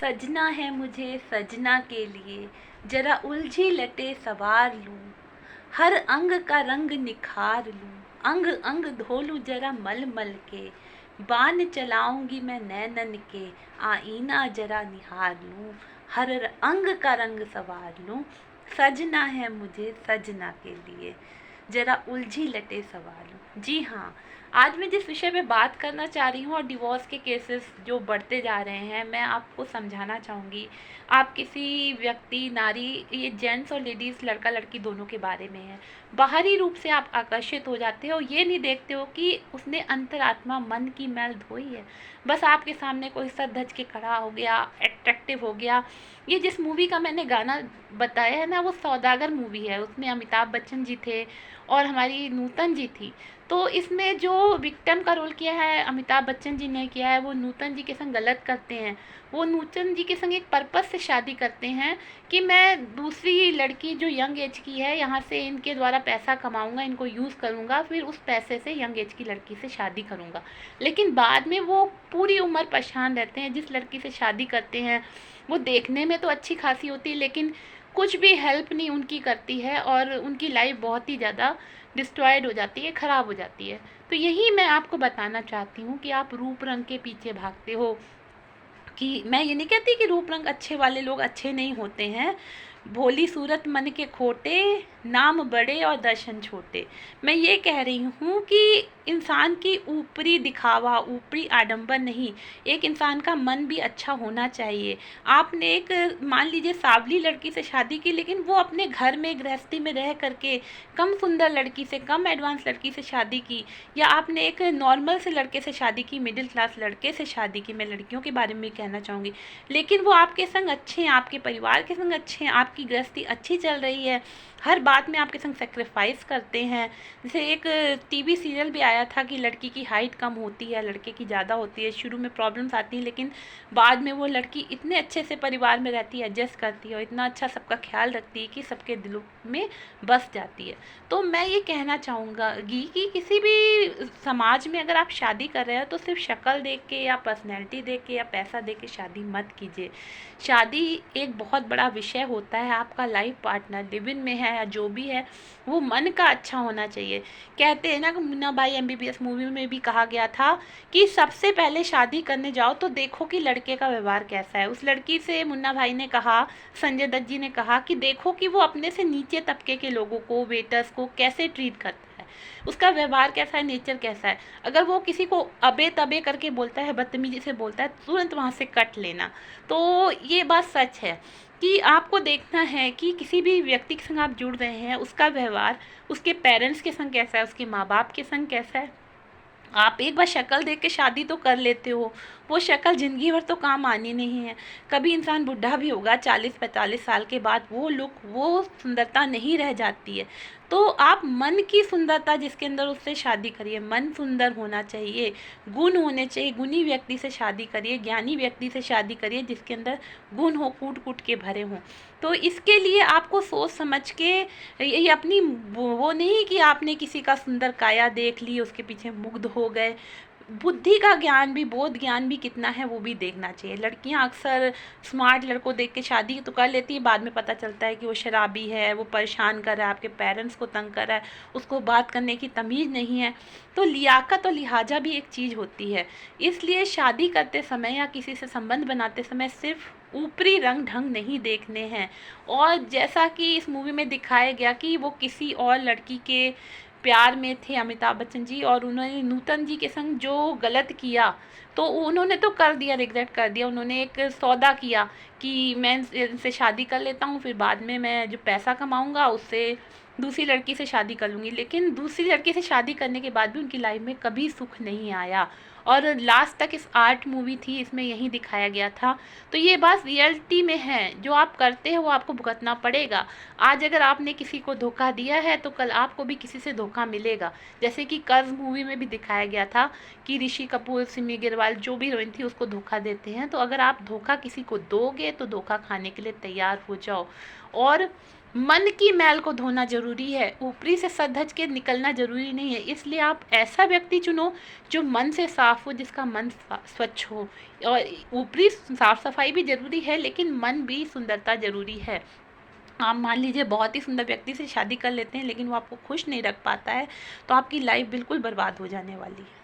सजना है मुझे सजना के लिए, जरा उलझी लटे सवार लूं, हर अंग का रंग निखार लूं, अंग अंग धो लूं जरा मल मल के, बान चलाऊंगी मैं नैनन के, आईना जरा निहार लूं, हर अंग का रंग सवार लूं। सजना है मुझे सजना के लिए, जरा उलझी लटे सवार लूं। जी हाँ, आज मैं जिस विषय पे बात करना चाह रही हूँ और डिवोर्स के केसेस जो बढ़ते जा रहे हैं, मैं आपको समझाना चाहूँगी। आप किसी व्यक्ति, नारी, ये जेंट्स और लेडीज़, लड़का लड़की दोनों के बारे में है। बाहरी रूप से आप आकर्षित हो जाते हो, ये नहीं देखते हो कि उसने अंतरात्मा मन की मैल धोई है। बस आपके सामने कोई सर धज के खड़ा हो गया, अट्रैक्टिव हो गया। ये जिस मूवी का मैंने गाना बताया है ना, वो सौदागर मूवी है। उसमें अमिताभ बच्चन जी थे और हमारी नूतन जी थी। तो इसमें जो विक्टिम का रोल किया है अमिताभ बच्चन जी ने किया है, वो नूतन जी के संग गलत करते हैं। वो नूतन जी के संग एक पर्पस से शादी करते हैं कि मैं दूसरी लड़की जो यंग एज की है, यहाँ से इनके द्वारा पैसा कमाऊंगा, इनको यूज़ करूंगा, फिर उस पैसे से यंग एज की लड़की से शादी करूंगा। लेकिन बाद में वो पूरी उम्र परेशान रहते हैं। जिस लड़की से शादी करते हैं वो देखने में तो अच्छी खासी होती है, लेकिन कुछ भी हेल्प नहीं उनकी करती है और उनकी लाइफ बहुत ही ज़्यादा डिस्ट्रॉयड हो जाती है, ख़राब हो जाती है। तो यही मैं आपको बताना चाहती हूँ कि आप रूप रंग के पीछे भागते हो। कि मैं ये नहीं कहती कि रूप रंग अच्छे वाले लोग अच्छे नहीं होते हैं। भोली सूरत मन के खोटे, नाम बड़े और दर्शन छोटे। मैं ये कह रही हूँ कि इंसान की ऊपरी दिखावा, ऊपरी आडंबर नहीं, एक इंसान का मन भी अच्छा होना चाहिए। आपने एक, मान लीजिए, सावली लड़की से शादी की, लेकिन वो अपने घर में गृहस्थी में रह करके कम सुंदर लड़की से, कम एडवांस लड़की से शादी की, या आपने एक नॉर्मल से लड़के से शादी की, मिडिल क्लास लड़के से शादी की, मैं लड़कियों के बारे में कहना चाहूँगी, लेकिन वो आपके संग अच्छे हैं, आपके परिवार के संग अच्छे हैं, आपकी गृहस्थी अच्छी चल रही है, हर बात में आपके संग सेक्रीफाइस करते हैं। जैसे एक टीवी सीरियल भी आया था कि लड़की की हाइट कम होती है, लड़के की ज़्यादा होती है, शुरू में प्रॉब्लम्स आती हैं, लेकिन बाद में वो लड़की इतने अच्छे से परिवार में रहती है, एडजस्ट करती है और इतना अच्छा सबका ख्याल रखती है कि सबके दिलों में बस जाती है। तो मैं ये कहना चाहूँगी कि किसी भी समाज में अगर आप शादी कर रहे हो तो सिर्फ शक्ल देख के या पर्सनैलिटी देख के या पैसा देख के शादी मत कीजिए। शादी एक बहुत बड़ा विषय होता है। आपका लाइफ पार्टनर लिव इन में है या जो भी है, वो मन का अच्छा होना चाहिए। कहते हैं ना कि मुन्ना भाई MBBS मूवी में भी कहा गया था कि सबसे पहले शादी करने जाओ तो देखो कि लड़के का व्यवहार कैसा है। उस लड़की से मुन्ना भाई ने कहा, संजय दत्त जी ने कहा कि देखो कि वो अपने से नीचे तबके के लोगों को, वेटर्स को कैसे ट्रीट करता है, उसका व्यवहार कैसा है, नेचर कैसा है। अगर वो किसी को अबे तबे करके बोलता है, बदतमीजी से बोलता है, तुरंत वहाँ से कट लेना। तो ये बात सच है कि आपको देखना है कि किसी भी व्यक्ति के संग आप जुड़ रहे हैं, उसका व्यवहार उसके पेरेंट्स के संग कैसा है, उसके माँ बाप के संग कैसा है। आप एक बार शक्ल देख के शादी तो कर लेते हो, वो शक्ल ज़िंदगी भर तो काम आनी नहीं है। कभी इंसान बुढ़ा भी होगा, 40-45 साल के बाद वो लुक, वो सुंदरता नहीं रह जाती है। तो आप मन की सुंदरता जिसके अंदर, उससे शादी करिए। मन सुंदर होना चाहिए, गुण होने चाहिए, गुणी व्यक्ति से शादी करिए, ज्ञानी व्यक्ति से शादी करिए जिसके अंदर गुण हो, कूट कूट के भरे हों। तो इसके लिए आपको सोच समझ के, ये अपनी वो नहीं कि आपने किसी का सुंदर काया देख ली, उसके पीछे मुग्ध हो गए। बुद्धि का ज्ञान भी, बोध ज्ञान भी कितना है वो भी देखना चाहिए। लड़कियां अक्सर स्मार्ट लड़कों देख के शादी तो कर लेती है, बाद में पता चलता है कि वो शराबी है, वो परेशान कर रहा है, आपके पेरेंट्स को तंग कर रहा है, उसको बात करने की तमीज़ नहीं है। तो लियाकत और लिहाजा भी एक चीज़ होती है। इसलिए शादी करते समय या किसी से संबंध बनाते समय सिर्फ ऊपरी रंग ढंग नहीं देखने हैं। और जैसा कि इस मूवी में दिखाया गया कि वो किसी और लड़की के प्यार में थे अमिताभ बच्चन जी, और उन्होंने नूतन जी के संग जो गलत किया, तो उन्होंने तो कर दिया, रिग्रेट कर दिया। उन्होंने एक सौदा किया कि मैं इनसे शादी कर लेता हूँ, फिर बाद में मैं जो पैसा कमाऊँगा उससे दूसरी लड़की से शादी कर लूँगी। लेकिन दूसरी लड़की से शादी करने के बाद भी उनकी लाइफ में कभी सुख नहीं आया। और लास्ट तक इस आर्ट मूवी थी, इसमें यही दिखाया गया था। तो ये बात रियलिटी में है, जो आप करते हैं वो आपको भुगतना पड़ेगा। आज अगर आपने किसी को धोखा दिया है तो कल आपको भी किसी से धोखा मिलेगा। जैसे कि कर्ज मूवी में भी दिखाया गया था कि ऋषि कपूर, सिमी गिरवाल, जो भी हीरोइन थी, उसको धोखा देते हैं। तो अगर आप धोखा किसी को दोगे तो धोखा खाने के लिए तैयार हो जाओ। और मन की मैल को धोना जरूरी है, ऊपरी से सज-धज के निकलना जरूरी नहीं है। इसलिए आप ऐसा व्यक्ति चुनो जो मन से साफ हो, जिसका मन स्वच्छ हो। और ऊपरी साफ सफाई भी जरूरी है, लेकिन मन भी सुंदरता जरूरी है। आप मान लीजिए बहुत ही सुंदर व्यक्ति से शादी कर लेते हैं, लेकिन वो आपको खुश नहीं रख पाता है, तो आपकी लाइफ बिल्कुल बर्बाद हो जाने वाली है।